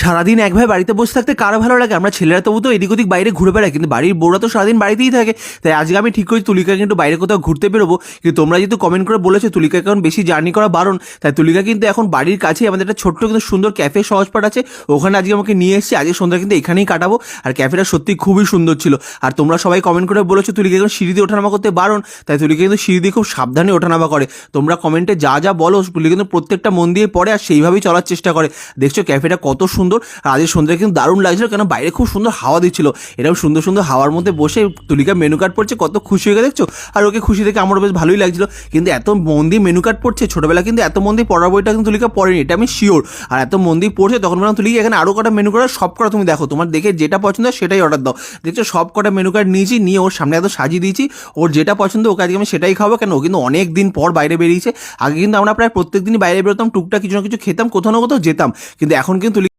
সারাদিন এক ভাই বাড়িতে বসে থাকতে কারো ভালো লাগে? আমরা ছেলেরা তবু তো এদিক ওদিক বাইরে ঘুরে বেড়াই, কিন্তু বাড়ির বউরা তো সারাদিন বাড়িতেই থাকে। তাই আজকে আমি ঠিক করেছি তুলিকাকে কিন্তু বাইরে কোথাও ঘুরতে বেরোবো। কিন্তু তোমরা যেহেতু কমেন্ট করে বলেছো তুলিকাকে এখন বেশি জার্নি করা বারণ, তাই তুলিকা কিন্তু এখন বাড়ির কাছেই আমাদের একটা ছোট্ট কিন্তু সুন্দর ক্যাফে সহজপাঠ আছে, ওখানে আজকে আমাকে নিয়ে এসেছি। আজকে সন্ধ্যা কিন্তু এখানেই কাটাবো। আর ক্যাফেটা সত্যি খুবই সুন্দর ছিল। আর তোমরা সবাই কমেন্ট করে বলেছো তুলিকা এখন সিঁড়ি দিয়ে ওঠানামা করতে বারণ, তাই তুলিকা কিন্তু সিঁড়ি দিয়ে খুব সাবধানে ওঠানামা করে। তোমরা কমেন্টে যা যা বলো তুলিকা কিন্তু প্রত্যেকটা মন দিয়ে পড়ে আর সেইভাবেই চলার চেষ্টা করে। দেখছো ক্যাফেটা কত সুন্দর। আর আজকে সন্ধ্যা কিন্তু দারুণ লাগছিল, কেন বাইরে খুব সুন্দর হাওয়া দিচ্ছিল। এরকম সুন্দর সুন্দর হাওয়ার মধ্যে বসে তুলিকা মেনু কার্ড পড়ছে, কত খুশি হয়ে দেখছো। আর ওকে খুশি দেখে আমারও বেশ ভালোই লাগছিল। কিন্তু এত মন দিয়ে মেনু কার্ড পড়ছে, ছোটবেলা কিন্তু এত মন দিয়ে পড়ার বইটা কিন্তু তুলিকা পড়েনি, এটা আমি শিওর। আর এত মন দিয়ে পড়ছে তখন বললাম তুলিকা এখানে আরও কটা মেনু কার্ড সব কটা তুমি দেখো, তোমার দেখে যেটা পছন্দ সেটাই অর্ডার দাও। দেখছো সব কটা মেনু কার্ড নিয়েছি, নিয়ে ওর সামনে এত সাজিয়ে দিয়েছি। ওর যেটা পছন্দ ওকে আজকে আমি সেটাই খাবো, কেন ও কিন্তু অনেক দিন পর বাইরে বেরিয়েছে। আগে কিন্তু আমরা প্রায় প্রত্যেক দিনই বাইরে বেরোতাম, টুকটাক কিছু না কিছু খেতাম, কোথাও না কোথাও যেতাম। কিন্তু এখন কিন্তু